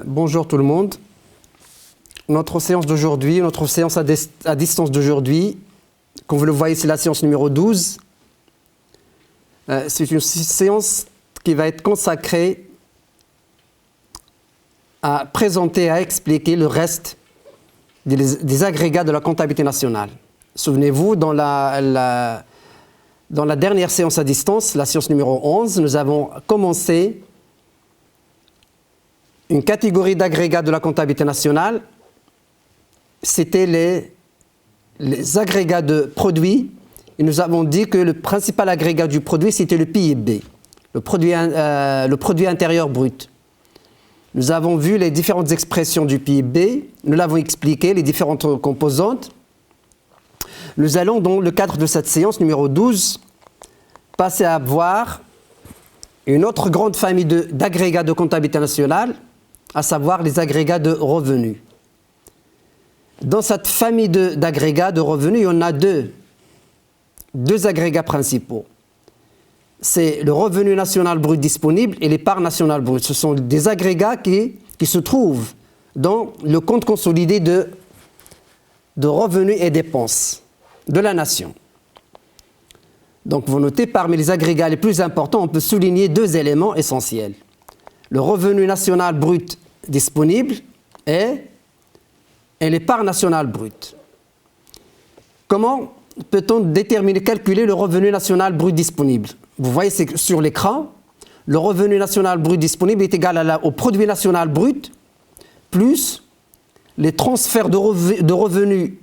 Bonjour tout le monde. Notre séance d'aujourd'hui, notre séance à distance d'aujourd'hui, comme vous le voyez, c'est la séance numéro 12. C'est une séance qui va être consacrée à présenter, à expliquer le reste des agrégats de la comptabilité nationale. Souvenez-vous, dans la dernière séance à distance, la séance numéro 11, nous avons commencé une catégorie d'agrégats de la comptabilité nationale. C'était les agrégats de produits. Et nous avons dit que le principal agrégat du produit, c'était le PIB, le produit intérieur brut. Nous avons vu les différentes expressions du PIB, nous l'avons expliqué, les différentes composantes. Nous allons, dans le cadre de cette séance numéro 12, passer à voir une autre grande famille d'agrégats de comptabilité nationale, à savoir les agrégats de revenus. Dans cette famille d'agrégats de revenus, il y en a deux agrégats principaux. C'est le revenu national brut disponible et les parts nationales brutes. Ce sont des agrégats qui se trouvent dans le compte consolidé de revenus et dépenses de la nation. Donc vous notez, parmi les agrégats les plus importants, on peut souligner deux éléments essentiels. Le revenu national brut disponible et les parts nationales brutes. Comment peut-on déterminer, calculer le revenu national brut disponible? Vous voyez sur l'écran, le revenu national brut disponible est égal au produit national brut plus les transferts de revenus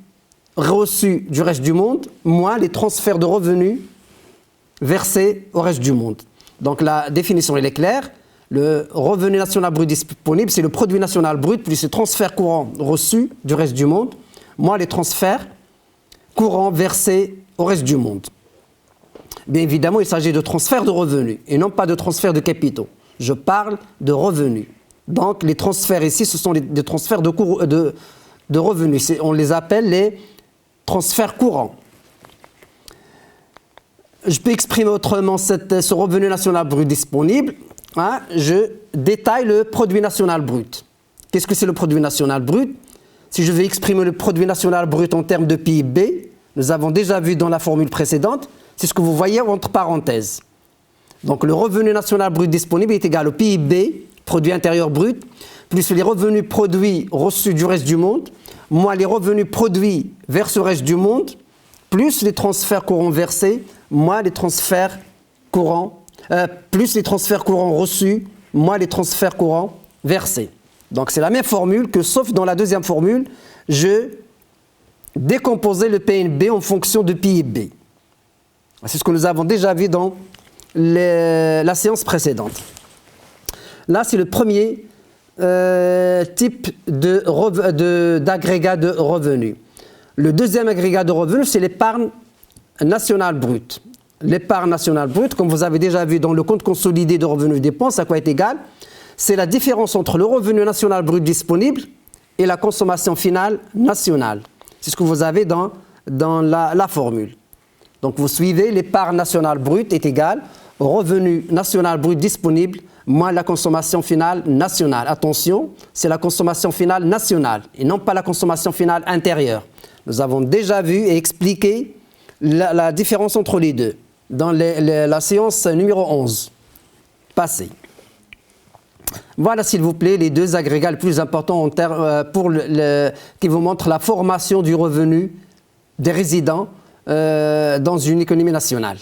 reçus du reste du monde, moins les transferts de revenus versés au reste du monde. Donc la définition elle est claire. Le revenu national brut disponible, c'est le produit national brut plus les transferts courants reçus du reste du monde, moins les transferts courants versés au reste du monde. Bien évidemment, il s'agit de transferts de revenus et non pas de transferts de capitaux. Je parle de revenus. Donc les transferts ici, ce sont des transferts de revenus. On les appelle les transferts courants. Je peux exprimer autrement ce revenu national brut disponible. Je détaille le produit national brut. Qu'est-ce que c'est le produit national brut? Si je vais exprimer le produit national brut en termes de PIB, nous avons déjà vu dans la formule précédente, c'est ce que vous voyez entre parenthèses. Donc le revenu national brut disponible est égal au PIB, produit intérieur brut, plus les revenus produits reçus du reste du monde, moins les revenus produits versés au reste du monde, plus les transferts courants versés, moins les transferts courants, plus les transferts courants reçus, moins les transferts courants versés. Donc c'est la même formule que, sauf dans la deuxième formule, je décomposais le PNB en fonction de PIB. C'est ce que nous avons déjà vu dans la séance précédente. Là, c'est le premier type d'agrégat de revenus. Le deuxième agrégat de revenus, c'est l'épargne nationale brute. L'épargne nationale brute, comme vous avez déjà vu dans le compte consolidé de revenus et dépenses, à quoi est égal? C'est la différence entre le revenu national brut disponible et la consommation finale nationale. C'est ce que vous avez dans la formule. Donc vous suivez, l'épargne nationale brute est égale au revenu national brut disponible moins la consommation finale nationale. Attention, c'est la consommation finale nationale et non pas la consommation finale intérieure. Nous avons déjà vu et expliqué la différence entre les deux dans la séance numéro 11 passée. Voilà, s'il vous plaît, les deux agrégats les plus importants qui vous montrent la formation du revenu des résidents dans une économie nationale.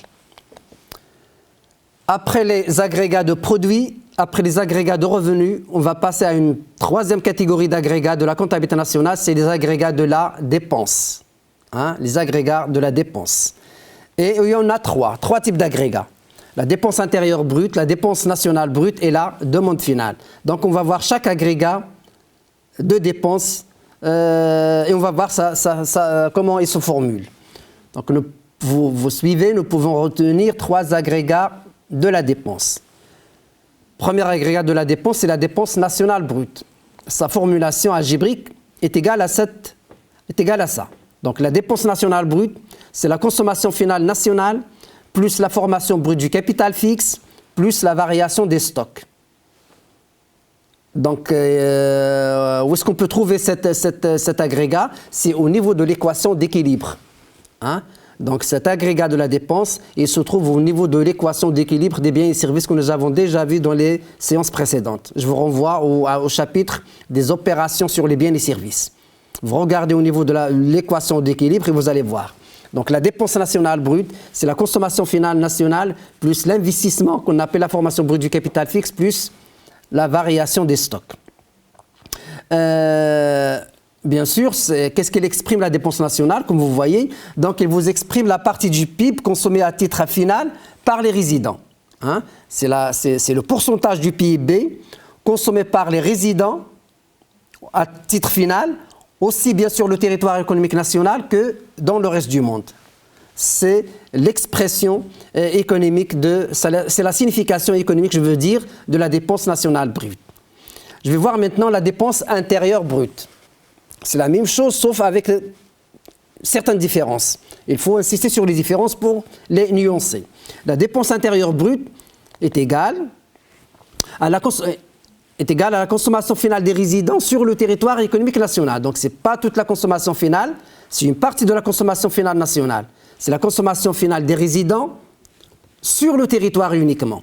Après les agrégats de produits, après les agrégats de revenus, on va passer à une troisième catégorie d'agrégats de la comptabilité nationale, c'est les agrégats de la dépense. Les agrégats de la dépense. Et il y en a trois types d'agrégats. La dépense intérieure brute, la dépense nationale brute et la demande finale. Donc on va voir chaque agrégat de dépenses et on va voir comment il se formule. Donc vous suivez, nous pouvons retenir trois agrégats de la dépense. Premier agrégat de la dépense, c'est la dépense nationale brute. Sa formulation algébrique est égale à ça. Donc la dépense nationale brute, c'est la consommation finale nationale plus la formation brute du capital fixe, plus la variation des stocks. Donc, où est-ce qu'on peut trouver cet agrégat? C'est au niveau de l'équation d'équilibre. Hein? Donc, cet agrégat de la dépense, il se trouve au niveau de l'équation d'équilibre des biens et services que nous avons déjà vu dans les séances précédentes. Je vous renvoie au chapitre des opérations sur les biens et services. Vous regardez au niveau de l'équation d'équilibre et vous allez voir. Donc, la dépense nationale brute, c'est la consommation finale nationale plus l'investissement qu'on appelle la formation brute du capital fixe plus la variation des stocks. Bien sûr, qu'est-ce qu'elle exprime la dépense nationale, comme vous voyez? Donc, elle vous exprime la partie du PIB consommée à titre final par les résidents. Hein? C'est le pourcentage du PIB consommé par les résidents à titre final, aussi bien sur le territoire économique national que dans le reste du monde. C'est l'expression économique, c'est la signification économique, je veux dire, de la dépense nationale brute. Je vais voir maintenant la dépense intérieure brute. C'est la même chose, sauf avec certaines différences. Il faut insister sur les différences pour les nuancer. La dépense intérieure brute est égale à la consommation finale des résidents sur le territoire économique national. Donc, ce n'est pas toute la consommation finale, c'est une partie de la consommation finale nationale. C'est la consommation finale des résidents sur le territoire uniquement,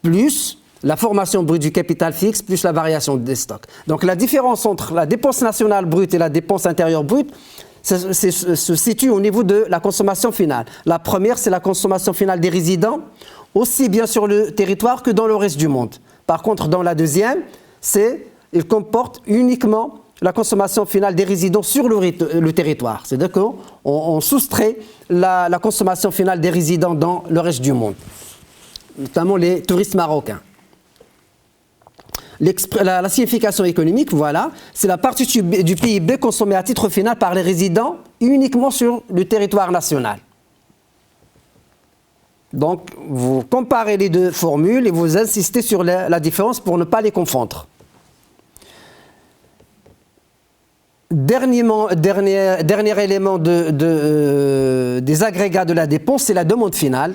plus la formation brute du capital fixe, plus la variation des stocks. Donc la différence entre la dépense nationale brute et la dépense intérieure brute se situe au niveau de la consommation finale. La première, c'est la consommation finale des résidents, aussi bien sur le territoire que dans le reste du monde. Par contre, dans la deuxième, il comporte uniquement la consommation finale des résidents sur le territoire. C'est-à-dire qu'on soustrait la consommation finale des résidents dans le reste du monde, notamment les touristes marocains. La signification économique, voilà, c'est la partie du PIB consommée à titre final par les résidents uniquement sur le territoire national. Donc, vous comparez les deux formules et vous insistez sur la différence pour ne pas les confondre. Dernier élément des agrégats de la dépense, c'est la demande finale.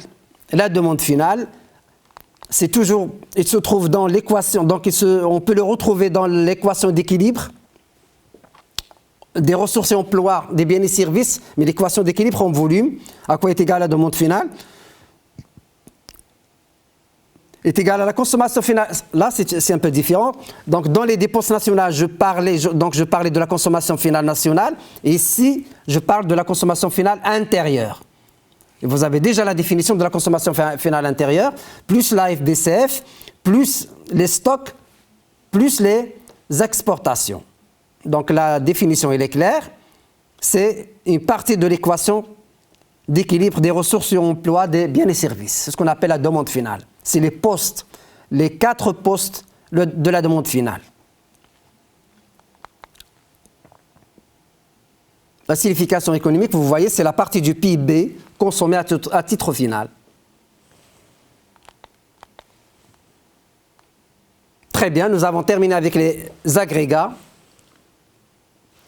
La demande finale, il se trouve dans l'équation, donc on peut le retrouver dans l'équation d'équilibre des ressources et emplois, des biens et services, mais l'équation d'équilibre en volume, à quoi est égale la demande finale, est égale à la consommation finale. Là, c'est un peu différent. Donc, dans les dépenses nationales, je parlais de la consommation finale nationale. Et ici, je parle de la consommation finale intérieure. Et vous avez déjà la définition de la consommation finale intérieure, plus la FBCF, plus les stocks, plus les exportations. Donc, la définition, elle est claire. C'est une partie de l'équation d'équilibre des ressources et emplois des biens et services. C'est ce qu'on appelle la demande finale. C'est les postes, les 4 postes de la demande finale. La signification économique, vous voyez, c'est la partie du PIB consommée à titre final. Très bien, nous avons terminé avec les agrégats.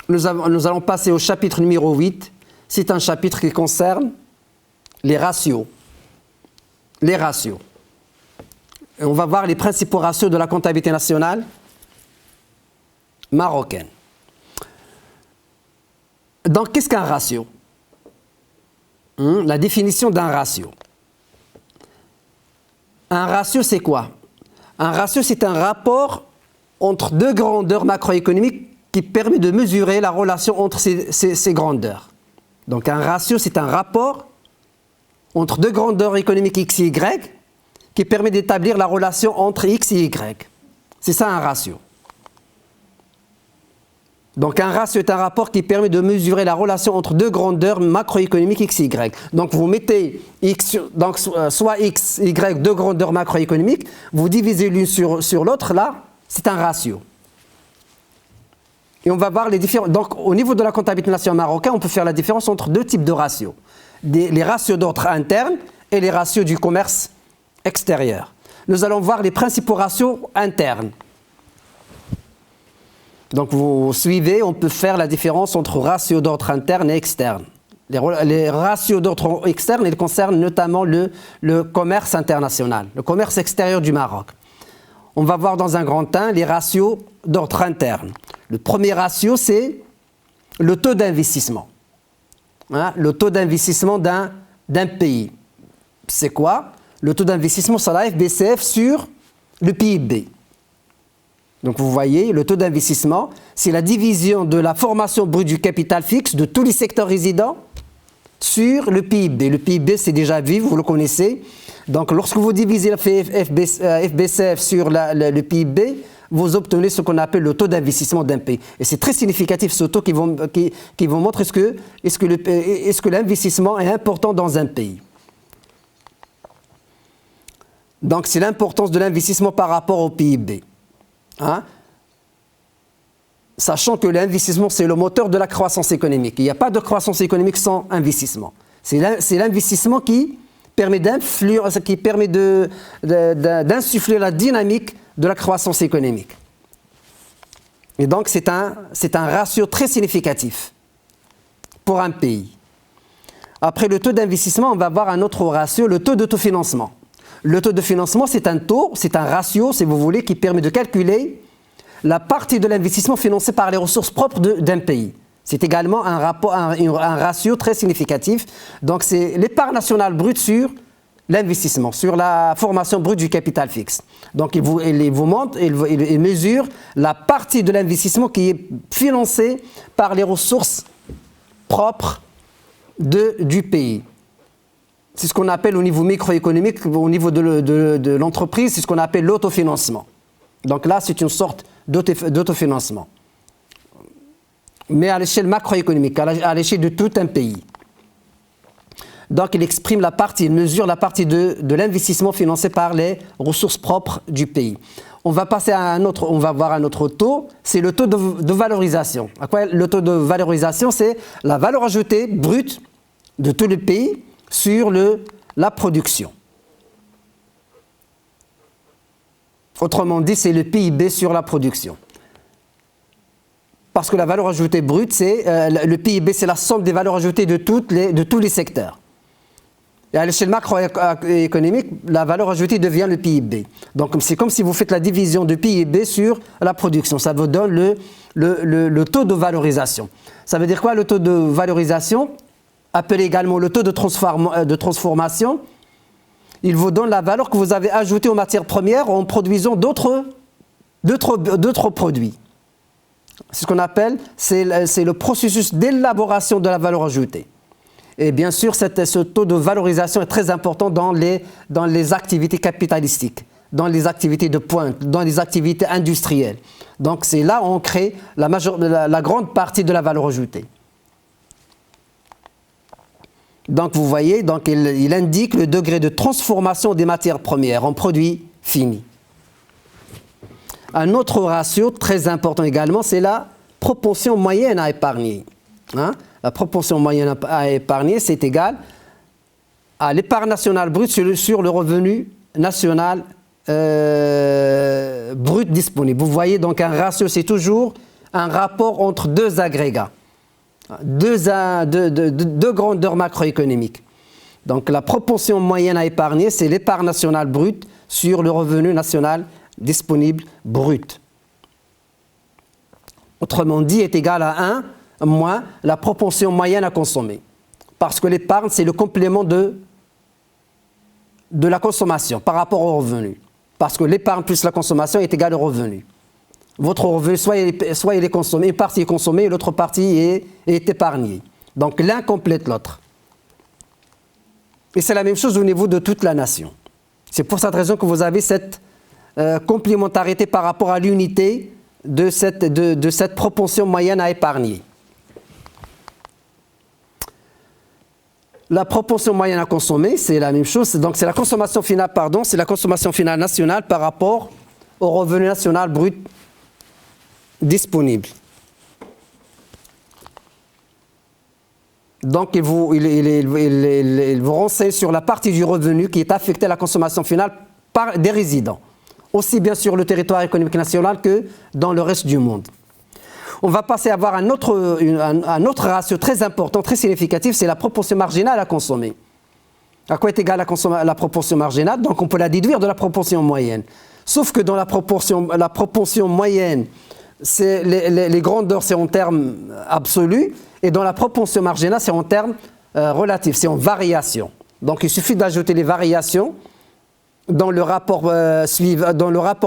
Nous allons passer au chapitre numéro 8. C'est un chapitre qui concerne les ratios. Les ratios. Et on va voir les principaux ratios de la comptabilité nationale marocaine. Donc, qu'est-ce qu'un ratio? La définition d'un ratio. Un ratio, c'est quoi? Un ratio, c'est un rapport entre deux grandeurs macroéconomiques qui permet de mesurer la relation entre ces grandeurs. Donc, un ratio, c'est un rapport entre deux grandeurs économiques x et y qui permet d'établir la relation entre x et y. C'est ça un ratio. Donc un ratio est un rapport qui permet de mesurer la relation entre deux grandeurs macroéconomiques x et y. Donc vous mettez x, donc soit x, y, deux grandeurs macroéconomiques, vous divisez l'une sur l'autre, là, c'est un ratio. Et on va voir les différences. Donc au niveau de la comptabilité nationale marocaine, on peut faire la différence entre deux types de ratios. Les ratios d'ordre interne et les ratios du commerce extérieur. Nous allons voir les principaux ratios internes. Donc vous suivez, on peut faire la différence entre ratios d'ordre interne et externe. Les ratios d'ordre externe, ils concernent notamment le commerce international, le commerce extérieur du Maroc. on va voir dans un grand 1 les ratios d'ordre interne. Le premier ratio, c'est le taux d'investissement. Hein, le taux d'investissement d'un pays. C'est quoi? Le taux d'investissement sur la FBCF sur le PIB. Donc vous voyez, le taux d'investissement, c'est la division de la formation brute du capital fixe de tous les secteurs résidents sur le PIB. Le PIB, c'est déjà vu, vous le connaissez. Donc lorsque vous divisez la FBCF sur le PIB, vous obtenez ce qu'on appelle le taux d'investissement d'un pays. Et c'est très significatif ce taux qui vous montre est-ce que l'investissement est important dans un pays. Donc c'est l'importance de l'investissement par rapport au PIB. Hein? Sachant que l'investissement, c'est le moteur de la croissance économique. Il n'y a pas de croissance économique sans investissement. C'est l'investissement qui permet d'insuffler la dynamique de la croissance économique. Et donc, c'est un ratio très significatif pour un pays. Après le taux d'investissement, on va voir un autre ratio, le taux d'autofinancement. Le taux de financement, c'est un ratio, si vous voulez, qui permet de calculer la partie de l'investissement financé par les ressources propres d'un pays. C'est également un ratio très significatif. Donc, c'est l'épargne nationale brute sur l'investissement, sur la formation brute du capital fixe. Donc, il mesure la partie de l'investissement qui est financée par les ressources propres du pays. C'est ce qu'on appelle au niveau microéconomique, au niveau de l'entreprise, c'est ce qu'on appelle l'autofinancement. Donc là, c'est une sorte d'autofinancement. Mais à l'échelle macroéconomique, à l'échelle de tout un pays. Donc il exprime il mesure la partie de l'investissement financé par les ressources propres du pays. On va voir un autre taux, c'est le taux de valorisation. Le taux de valorisation, c'est la valeur ajoutée brute de tout le pays sur la production. Autrement dit, c'est le PIB sur la production. Parce que la valeur ajoutée brute, le PIB, c'est la somme des valeurs ajoutées de tous les secteurs. Et à l'échelle macroéconomique, la valeur ajoutée devient le PIB. Donc c'est comme si vous faites la division du PIB sur la production. Ça vous donne le taux de valorisation. Ça veut dire quoi le taux de valorisation? Appelé également le taux de transformation. Il vous donne la valeur que vous avez ajoutée aux matières premières en produisant d'autres produits. C'est ce qu'on appelle, c'est le processus d'élaboration de la valeur ajoutée. Et bien sûr, ce taux de valorisation est très important dans les activités capitalistiques, dans les activités de pointe, dans les activités industrielles. Donc c'est là où on crée la grande partie de la valeur ajoutée. Donc vous voyez, il indique le degré de transformation des matières premières en produits finis. Un autre ratio très important également, c'est la proportion moyenne à épargner. Hein? La proportion moyenne à épargner, c'est égal à l'épargne nationale brute sur le revenu national brut disponible. Vous voyez, donc un ratio, c'est toujours un rapport entre deux agrégats. Deux grandeurs macroéconomiques. Donc la proportion moyenne à épargner, c'est l'épargne nationale brute sur le revenu national disponible brut. Autrement dit, est égal à 1 moins la proportion moyenne à consommer. Parce que l'épargne, c'est le complément de la consommation par rapport au revenu. Parce que l'épargne plus la consommation est égale au revenu. Votre revenu, soit il est consommé, une partie est consommée et l'autre partie est épargnée. Donc l'un complète l'autre. Et c'est la même chose au niveau de toute la nation. C'est pour cette raison que vous avez cette complémentarité par rapport à l'unité de cette proportion moyenne à épargner. La proportion moyenne à consommer, c'est la même chose. Donc c'est la consommation finale, c'est la consommation finale nationale par rapport au revenu national brut disponible. Donc il vous renseigne sur la partie du revenu qui est affectée à la consommation finale par des résidents, aussi bien sur le territoire économique national que dans le reste du monde. On va passer à voir un autre ratio très important, très significatif, c'est la proportion marginale à consommer. À quoi est égale la proportion marginale? Donc on peut la déduire de la proportion moyenne. Sauf que dans la proportion moyenne, les grandeurs, c'est en termes absolus, et dans la proportion marginale, c'est en termes relatifs, c'est en variation. Donc il suffit d'ajouter les variations dans le rapport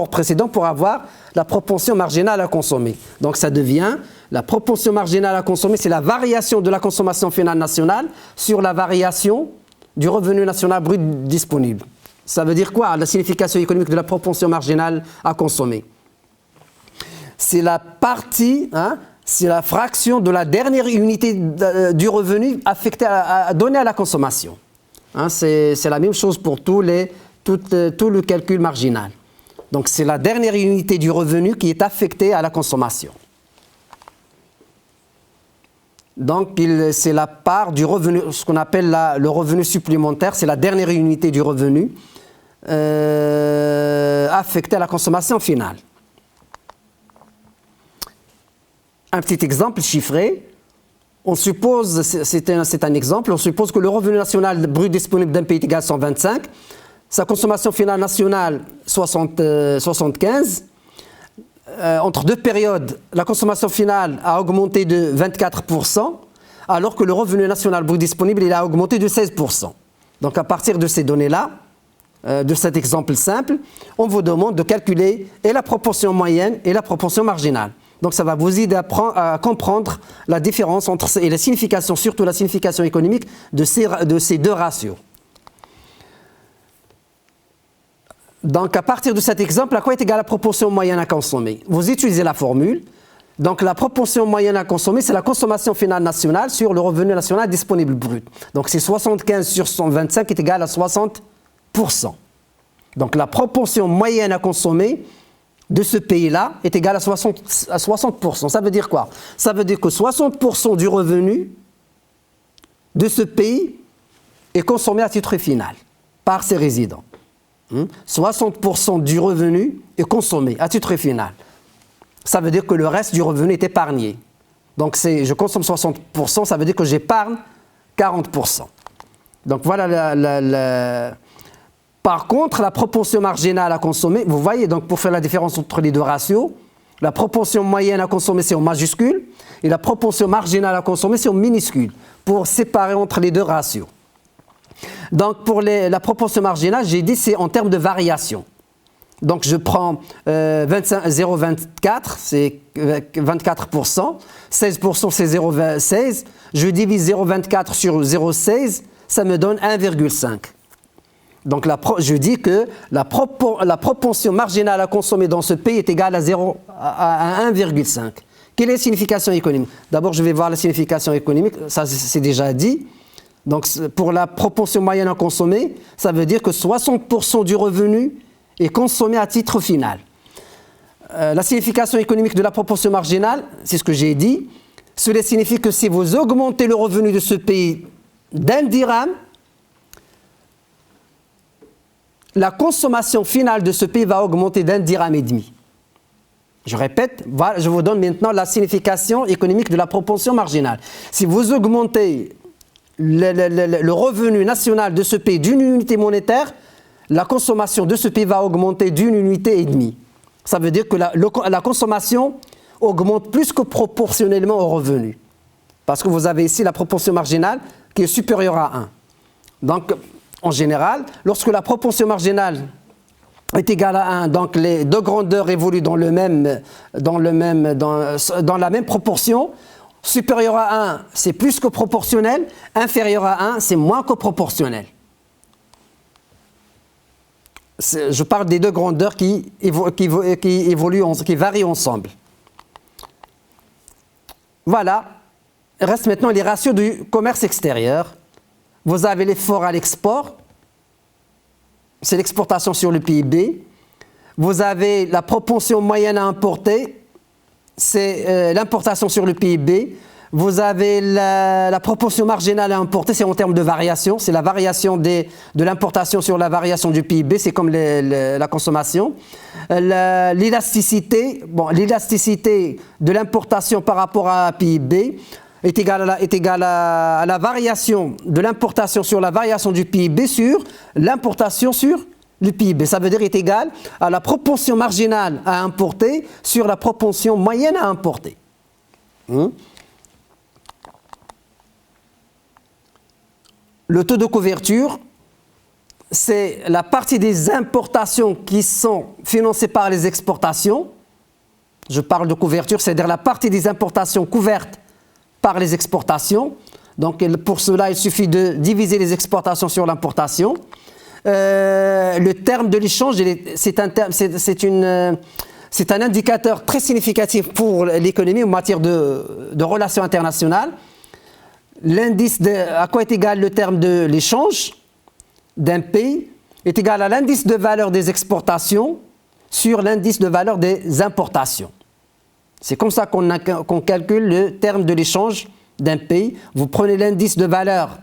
précédent pour avoir la proportion marginale à consommer. Donc ça devient, la proportion marginale à consommer, c'est la variation de la consommation finale nationale sur la variation du revenu national brut disponible. Ça veut dire quoi, la signification économique de la proportion marginale à consommer? C'est la partie, c'est la fraction de la dernière unité du revenu affectée donnée à la consommation. C'est la même chose pour tout le calcul marginal. Donc c'est la dernière unité du revenu qui est affectée à la consommation. Donc c'est la part du revenu, ce qu'on appelle le revenu supplémentaire, c'est la dernière unité du revenu affectée à la consommation finale. Un petit exemple chiffré. On suppose, c'est un exemple, on suppose que le revenu national brut disponible d'un pays est égal à 125, sa consommation finale nationale 75. Entre deux périodes, la consommation finale a augmenté de 24%, alors que le revenu national brut disponible il a augmenté de 16%. Donc à partir de ces données-là, de cet exemple simple, on vous demande de calculer et la proportion moyenne et la proportion marginale. Donc ça va vous aider à comprendre la différence entre et la signification, surtout la signification économique de ces deux ratios. Donc à partir de cet exemple, à quoi est égale la proportion moyenne à consommer? Vous utilisez la formule. Donc la proportion moyenne à consommer, c'est la consommation finale nationale sur le revenu national disponible brut. Donc c'est 75 sur 125 qui est égal à 60%. Donc la proportion moyenne à consommer de ce pays-là est égale à 60%. Ça veut dire quoi? Ça veut dire que 60% du revenu de ce pays est consommé à titre final par ses résidents. 60% du revenu est consommé à titre final. Ça veut dire que le reste du revenu est épargné. Donc je consomme 60%, ça veut dire que j'épargne 40%. Donc voilà Par contre, la proportion marginale à consommer, vous voyez, donc pour faire la différence entre les deux ratios, la proportion moyenne à consommer, c'est en majuscule, et la proportion marginale à consommer, c'est en minuscule, pour séparer entre les deux ratios. Donc pour la proportion marginale, j'ai dit c'est en termes de variation. Donc je prends 0,24, c'est 24%, 16% c'est 0,16, je divise 0,24 sur 0,16, ça me donne 1,5. Donc je dis que la proportion marginale à consommer dans ce pays est égale à 1,5. Quelle est la signification économique? D'abord, je vais voir la signification économique, ça c'est déjà dit. Donc pour la proportion moyenne à consommer, ça veut dire que 60% du revenu est consommé à titre final. La signification économique de la proportion marginale, c'est ce que j'ai dit. Cela signifie que si vous augmentez le revenu de ce pays d'un dirham, la consommation finale de ce pays va augmenter d'1,5 dirham. Je répète, voilà, je vous donne maintenant la signification économique de la proportion marginale. Si vous augmentez le revenu national de ce pays d'une unité monétaire, la consommation de ce pays va augmenter d'une unité et demie. Ça veut dire que la consommation augmente plus que proportionnellement au revenu. Parce que vous avez ici la proportion marginale qui est supérieure à 1. Donc, en général, lorsque la proportion marginale est égale à 1, donc les deux grandeurs évoluent dans la même proportion. Supérieur à 1, c'est plus que proportionnel. Inférieur à 1, c'est moins que proportionnel. Je parle des deux grandeurs qui varient ensemble. Voilà. Il reste maintenant les ratios du commerce extérieur. Vous avez l'effort à l'export, c'est l'exportation sur le PIB. Vous avez la proportion moyenne à importer, c'est l'importation sur le PIB. Vous avez la proportion marginale à importer, c'est en termes de variation, c'est la variation de l'importation sur la variation du PIB, c'est comme la consommation. L'élasticité, l'élasticité de l'importation par rapport à PIB est égale à la variation de l'importation sur la variation du PIB sur l'importation sur Le PIB, ça veut dire est égal à la proportion marginale à importer sur la proportion moyenne à importer. Le taux de couverture, c'est la partie des importations qui sont financées par les exportations. Je parle de couverture, c'est-à-dire la partie des importations couvertes par les exportations. Donc pour cela, il suffit de diviser les exportations sur l'importation. Le terme de l'échange, c'est un indicateur très significatif pour l'économie en matière de relations internationales. L'indice à quoi est égal le terme de l'échange d'un pays est égal à l'indice de valeur des exportations sur l'indice de valeur des importations. C'est comme ça qu'on calcule le terme de l'échange d'un pays. Vous prenez l'indice de valeur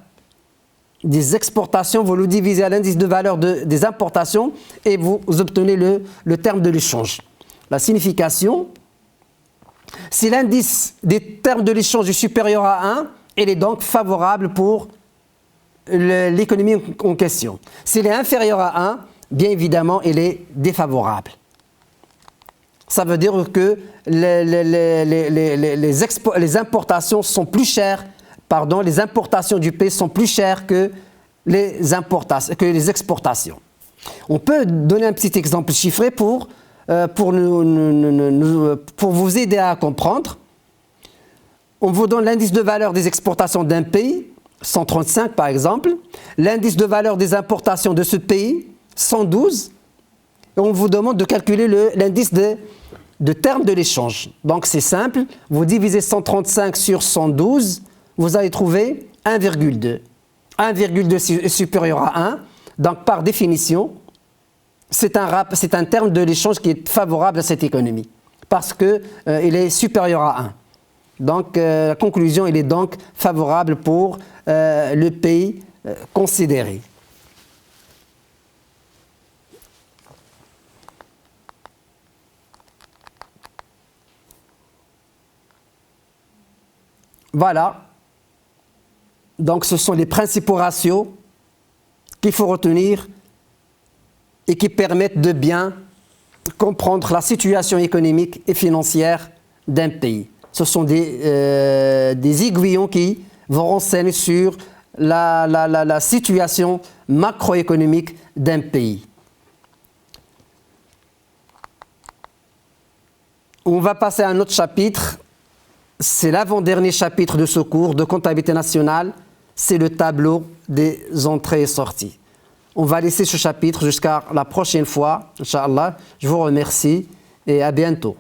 des exportations, vous le divisez à l'indice de valeur des importations et vous obtenez le terme de l'échange. La signification, si l'indice des termes de l'échange est supérieur à 1, il est donc favorable pour l'économie en question. S'il est inférieur à 1, bien évidemment, il est défavorable. Ça veut dire que les importations sont plus chères, les importations du pays sont plus chères que les exportations. On peut donner un petit exemple chiffré pour vous aider à comprendre. On vous donne l'indice de valeur des exportations d'un pays, 135 par exemple, l'indice de valeur des importations de ce pays, 112, et on vous demande de calculer l'indice de terme de l'échange. Donc c'est simple, vous divisez 135 sur 112, vous allez trouver 1,2. 1,2 est supérieur à 1, donc par définition, c'est un terme de l'échange qui est favorable à cette économie, parce qu'il est supérieur à 1. Donc la conclusion, il est donc favorable pour le pays considéré. Voilà. Donc ce sont les principaux ratios qu'il faut retenir et qui permettent de bien comprendre la situation économique et financière d'un pays. Ce sont des aiguillons qui vont renseigner sur la situation macroéconomique d'un pays. On va passer à un autre chapitre. C'est l'avant-dernier chapitre de ce cours de comptabilité nationale. C'est le tableau des entrées et sorties. On va laisser ce chapitre jusqu'à la prochaine fois, Inch'Allah. Je vous remercie et à bientôt.